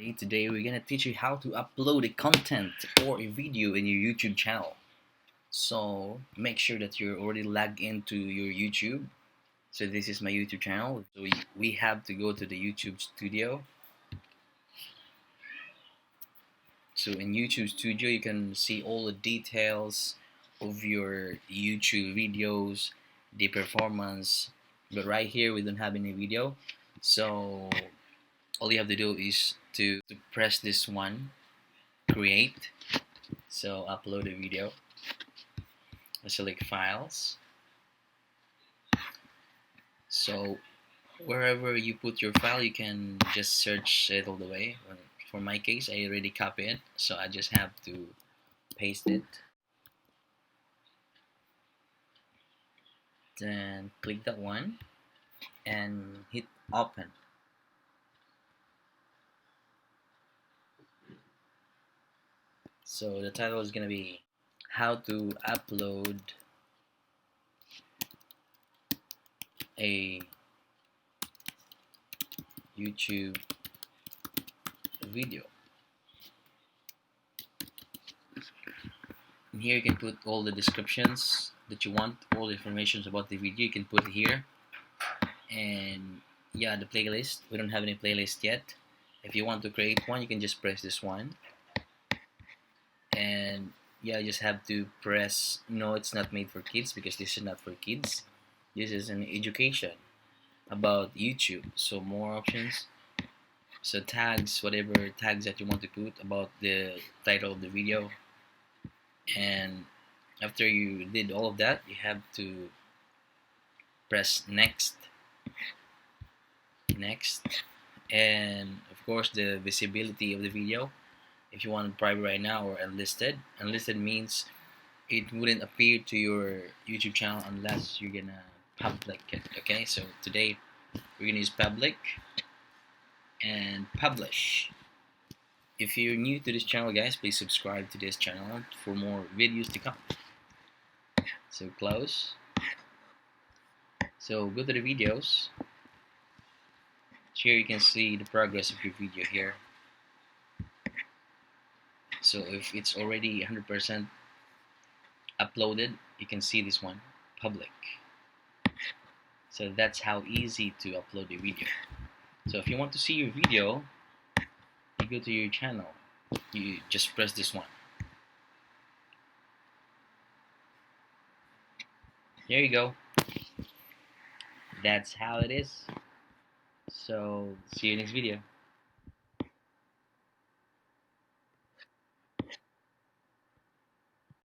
Today we're gonna teach you how to upload a content or a video in your YouTube channel. So make sure that you're already logged into your YouTube. So this is my YouTube channel. So we have to go to the YouTube Studio. So in YouTube Studio you can see all the details of your YouTube videos, the performance. But right here we don't have any video. So all you have to do is to press this one, create. So upload a video. Select files. So wherever you put your file, you can just search it all the way. For my case, I already copied it, so I just have to paste it. Then click that one and hit open. So the title is gonna be how to upload a YouTube video. And here you can put all the descriptions that you want, all the information about the video you can put here. And yeah, the playlist, we don't have any playlist yet. If you want to create one, you can just press this one. And yeah, you just have to press no, it's not made for kids, because this is not for kids. This is an education about YouTube. So more options. So tags, whatever tags that you want to put about the title of the video. And after you did all of that, you have to press next, and of course the visibility of the video. If you want private right now or unlisted, means it wouldn't appear to your YouTube channel unless you're gonna public it. Okay, so today we're gonna use public and publish. If you're new to this channel, guys, please subscribe to this channel for more videos to come. So close. So go to the videos. Here you can see the progress of your video here. So if it's already 100% uploaded, you can see this one, public. So that's how easy to upload a video. So if you want to see your video, you go to your channel, you just press this one. There you go. That's how it is. So see you next video.